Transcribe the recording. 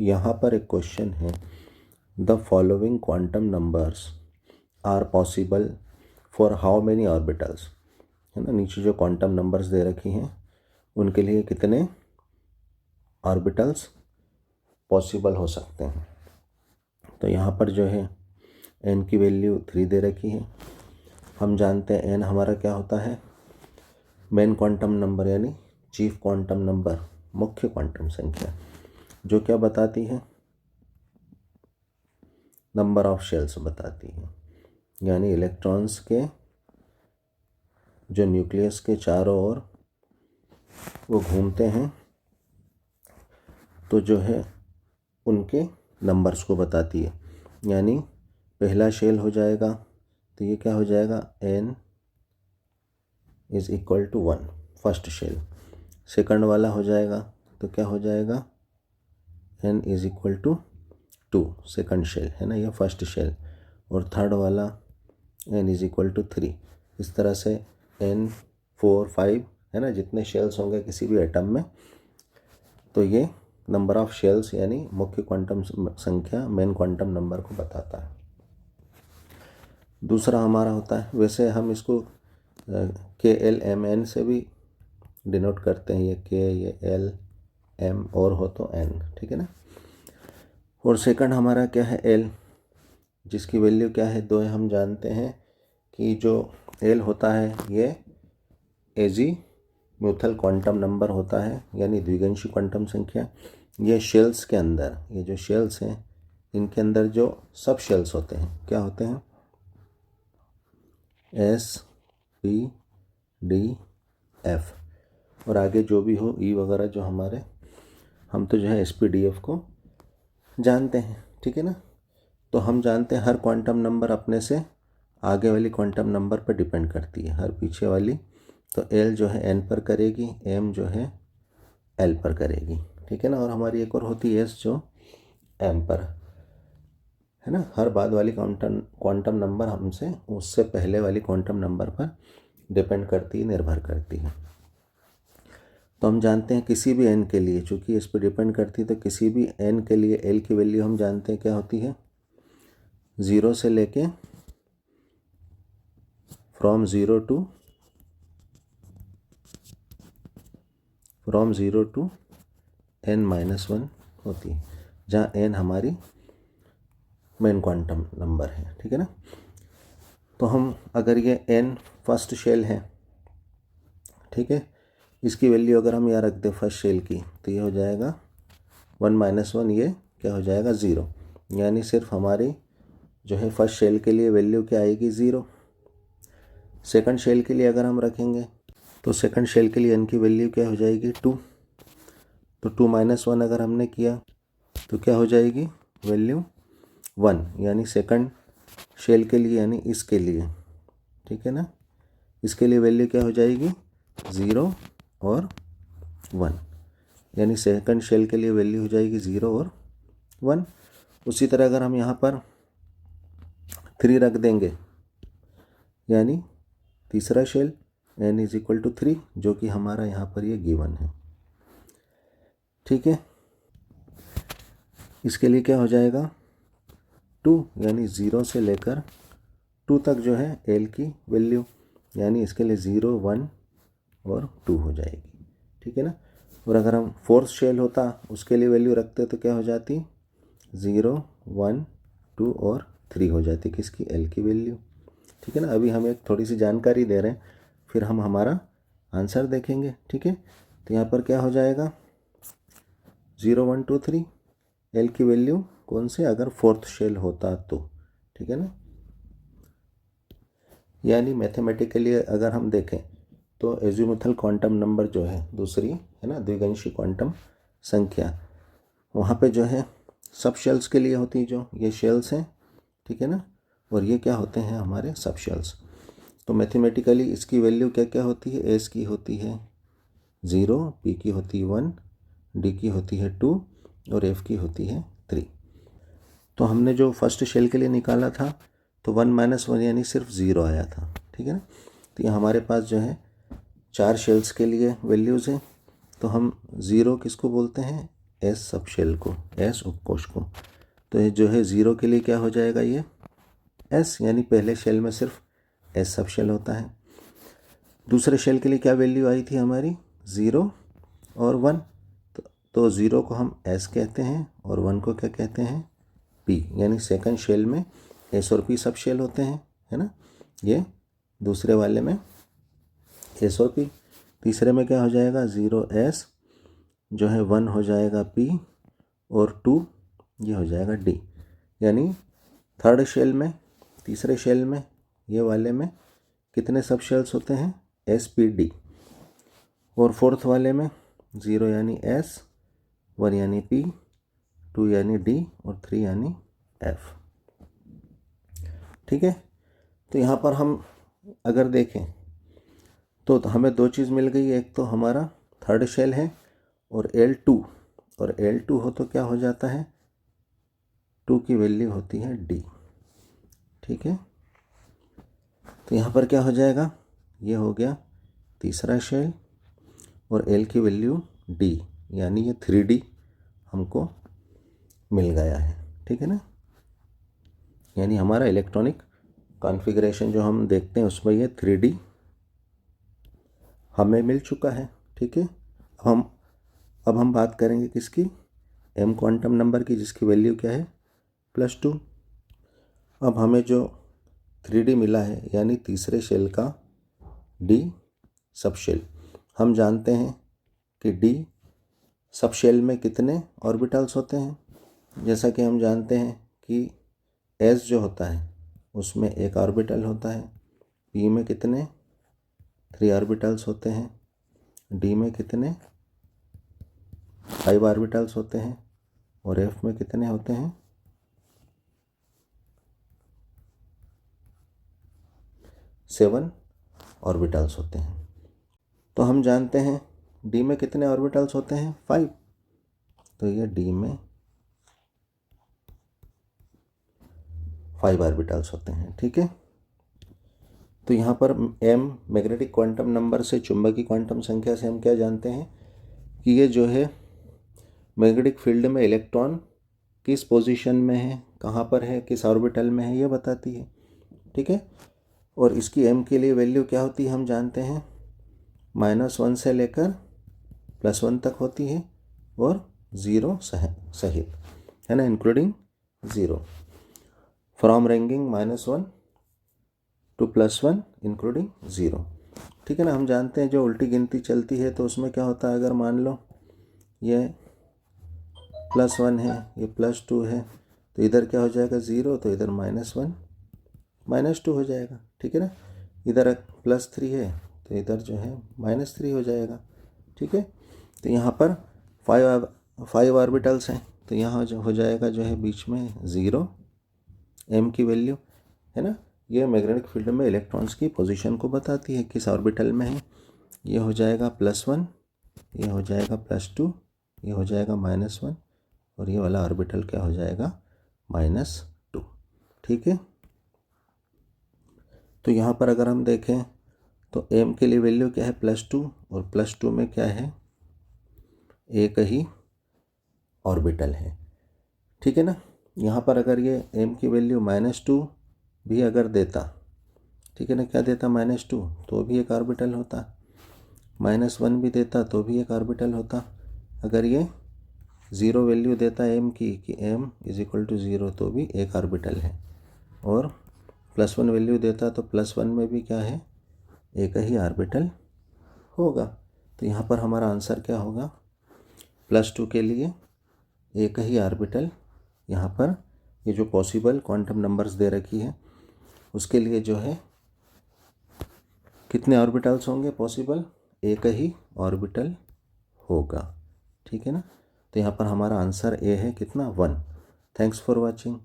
यहाँ पर एक क्वेश्चन है, the following quantum numbers are possible for how many orbitals, है ना। नीचे जो क्वांटम नंबर्स दे रखी हैं उनके लिए कितने ऑर्बिटल्स पॉसिबल हो सकते हैं। तो यहाँ पर जो है n की वैल्यू 3 दे रखी है। हम जानते हैं n हमारा क्या होता है, मेन क्वांटम नंबर यानी चीफ क्वांटम नंबर, मुख्य क्वांटम संख्या, जो क्या बताती है, नंबर ऑफ शेल्स बताती है। यानी इलेक्ट्रॉन्स के जो न्यूक्लियस के चारों ओर वो घूमते हैं तो जो है उनके नंबर्स को बताती है। यानी पहला शेल हो जाएगा तो ये क्या हो जाएगा, n is equal to 1 first shell. Second वाला हो जाएगा तो क्या हो जाएगा, n is equal to 2 second shell, है ना, ये फर्स्ट शेल। और थर्ड वाला n इज इक्वल टू 3। इस तरह से n 4 5, है ना, जितने शेल्स होंगे किसी भी एटम में, तो ये नंबर ऑफ शेल्स यानी मुख्य क्वांटम संख्या मेन क्वांटम नंबर को बताता है। दूसरा हमारा होता है, वैसे हम इसको KLMN से भी डिनोट करते हैं, ये K, ये L, M और हो तो N, ठीक है ना। और सेकंड हमारा क्या है, L, जिसकी वैल्यू क्या है, 2 है। हम जानते हैं कि जो L होता है ये एजीम्यूथल क्वांटम नंबर होता है, यानी द्विगंशी क्वांटम संख्या। ये शेल्स के अंदर, ये जो शेल्स हैं इनके अंदर जो सब शेल्स होते हैं क्या होते हैं, S, P, D, F, और आगे जो भी हो E वगैरह जो हमारे, हम तो जो है SPDF को जानते हैं, ठीक है ना। तो हम जानते हैं हर क्वांटम नंबर अपने से आगे वाली क्वांटम नंबर पर डिपेंड करती है, हर पीछे वाली। तो L जो है N पर करेगी, M जो है L पर करेगी, ठीक है ना। और हमारी एक और होती है S जो M पर, है ना। हर बाद वाली क्वांटम नंबर हमसे उससे पहले वाली क्वांटम नंबर पर डिपेंड करती है, निर्भर करती है। तो हम जानते हैं किसी भी n के लिए, चूँकि इस पर डिपेंड करती है, तो किसी भी n के लिए L की वैल्यू हम जानते हैं क्या होती है, 0 से लेके फ्रॉम 0 टू n-1 होती है, जहाँ n हमारी मेन क्वांटम नंबर है, ठीक है ना। तो हम अगर ये n फर्स्ट शेल है, ठीक है, इसकी वैल्यू अगर हम यहाँ रख दें फर्स्ट शेल की, तो ये हो जाएगा 1-1, ये क्या हो जाएगा, 0। यानी सिर्फ हमारी जो है फर्स्ट शेल के लिए वैल्यू क्या आएगी, 0। सेकंड शेल के लिए अगर हम रखेंगे तो सेकंड शेल के लिए n की वैल्यू क्या हो जाएगी, 2। तो 2-1 अगर हमने किया तो क्या हो जाएगी वैल्यू, 1। यानी सेकंड शेल के लिए, यानी इसके लिए, ठीक है ना, इसके लिए वैल्यू क्या हो जाएगी, 0 और 1। यानी सेकंड शेल के लिए वैल्यू हो जाएगी 0 और 1। उसी तरह अगर हम यहाँ पर 3 रख देंगे, यानी तीसरा shell n is equal to 3, जो कि हमारा यहाँ पर ये गिवन है, ठीक है। इसके लिए क्या हो जाएगा, 2, यानी 0 से लेकर 2 तक जो है L की वैल्यू, यानी इसके लिए 0, 1 और 2 हो जाएगी, ठीक है ना। और अगर हम फोर्थ शेल होता उसके लिए वैल्यू रखते तो क्या हो जाती, 0, 1, 2 और 3 हो जाती, किसकी, L की वैल्यू, ठीक है ना। अभी हम एक थोड़ी सी जानकारी दे रहे हैं, फिर हम हमारा आंसर देखेंगे, ठीक है। तो यहाँ पर क्या हो जाएगा, 0, 1, 2, 3, L की वैल्यू कौन से, अगर फोर्थ शेल होता तो, ठीक है ना। यानी मैथमेटिकली अगर हम देखें तो एजीमुथल क्वांटम नंबर जो है दूसरी, है ना, द्विगंशी क्वांटम संख्या, वहाँ पे जो है सब शेल्स के लिए होती है, जो ये शेल्स हैं, ठीक है ना, और ये क्या होते हैं हमारे सब शेल्स। तो मैथमेटिकली इसकी वैल्यू क्या क्या होती है, एस की होती है 0, पी की होती है 1, डी की होती है 2 और एफ की होती है 3। तो हमने जो फर्स्ट शेल के लिए निकाला था तो 1-1 यानी सिर्फ 0 आया था, ठीक है ना। तो ये हमारे पास जो है 4 शेल्स के लिए वैल्यूज़ हैं। तो हम 0 किसको बोलते हैं, एस सब शेल को, एस उपकोष को। तो ये जो है 0 के लिए क्या हो जाएगा, ये एस, यानी पहले शेल में सिर्फ एस सब शेल होता है। दूसरे शेल के लिए क्या वैल्यू आई थी हमारी, 0 और 1। तो 0 को हम एस कहते हैं और 1 को क्या कहते हैं, पी, यानी सेकंड शेल में एस और पी सब शेल होते हैं, है ना। ये दूसरे वाले में एस और पी। तीसरे में क्या हो जाएगा, 0 एस जो है 1 हो जाएगा पी और 2 ये हो जाएगा डी। यानी थर्ड शेल में, तीसरे शेल में, ये वाले में कितने सब शेल्स होते हैं, एस पी डी। और फोर्थ वाले में 0 यानी एस, 1 यानी पी, 2 यानी डी और 3 यानी एफ। ठीक है। तो यहाँ पर हम अगर देखें तो हमें दो चीज़ मिल गई। एक तो हमारा थर्ड शेल है और L2, और L2 हो तो क्या हो जाता है, 2 की वैल्यू होती है D। ठीक है। तो यहाँ पर क्या हो जाएगा, ये हो गया तीसरा शेल और L की वैल्यू D, यानी ये 3D हमको मिल गया है। ठीक है ना। यानी हमारा इलेक्ट्रॉनिक कॉन्फ़िगरेशन जो हम देखते हैं उसमें ये 3D हमें मिल चुका है। ठीक है। अब हम बात करेंगे किसकी, m क्वांटम नंबर की, जिसकी वैल्यू क्या है, +2। अब हमें जो 3D मिला है, यानी तीसरे शेल का D सब शेल, हम जानते हैं कि D सब शेल में कितने ऑर्बिटल्स होते हैं। जैसा कि हम जानते हैं कि S जो होता है उसमें एक ऑर्बिटल होता है, P में कितने 3 ऑर्बिटल्स होते हैं, D में कितने 5 ऑर्बिटल्स होते हैं और F में कितने होते हैं 7 ऑर्बिटल्स होते हैं। तो हम जानते हैं D में कितने ऑर्बिटल्स होते हैं, 5। तो ये D में 5 ऑर्बिटल्स होते हैं। ठीक है। तो यहाँ पर m मैग्नेटिक क्वांटम नंबर से, चुंबकीय क्वांटम संख्या से हम क्या जानते हैं कि ये जो है मैग्नेटिक फील्ड में इलेक्ट्रॉन किस पोजीशन में है, कहाँ पर है, किस ऑर्बिटल में है, ये बताती है। ठीक है। और इसकी m के लिए वैल्यू क्या होती है हम जानते हैं, -1 से लेकर +1 तक होती है और 0 सहित, है ना, including 0। From ranging -1 to +1 including 0। ठीक है ना। हम जानते हैं जो उल्टी गिनती चलती है तो उसमें क्या होता है, अगर मान लो ये +1 है, ये +2 है, तो इधर क्या हो जाएगा 0, तो इधर -1 -2 हो जाएगा। ठीक है ना। इधर +3 है तो इधर जो है -3 हो जाएगा। ठीक है। तो यहाँ पर 5 ऑर्बिटल्स हैं, तो यहाँ जो हो जाएगा जो है बीच में 0 m की वैल्यू, है ना। ये मैग्नेटिक फील्ड में इलेक्ट्रॉन्स की पोजीशन को बताती है, किस ऑर्बिटल में है। ये हो जाएगा +1, ये हो जाएगा +2, ये हो जाएगा -1 और ये वाला ऑर्बिटल क्या हो जाएगा, -2। ठीक है। तो यहाँ पर अगर हम देखें तो m के लिए वैल्यू क्या है, +2, और +2 में क्या है, एक ही ऑर्बिटल है। ठीक है ना। यहाँ पर अगर ये m की वैल्यू -2 भी अगर देता, ठीक है ना, क्या देता, -2, तो भी एक ऑर्बिटल होता, -1 भी देता तो भी एक ऑर्बिटल होता। अगर ये 0 वैल्यू देता m की, कि m = 0, तो भी एक ऑर्बिटल है। और +1 वैल्यू देता तो +1 में भी क्या है, एक ही ऑर्बिटल होगा। तो यहाँ पर हमारा आंसर क्या होगा, +2 के लिए एक ही ऑर्बिटल। यहाँ पर ये जो पॉसिबल क्वांटम नंबर्स दे रखी है उसके लिए जो है कितने ऑर्बिटल्स होंगे पॉसिबल, एक ही ऑर्बिटल होगा। ठीक है ना। तो यहाँ पर हमारा आंसर ए है कितना, 1। Thanks for watching.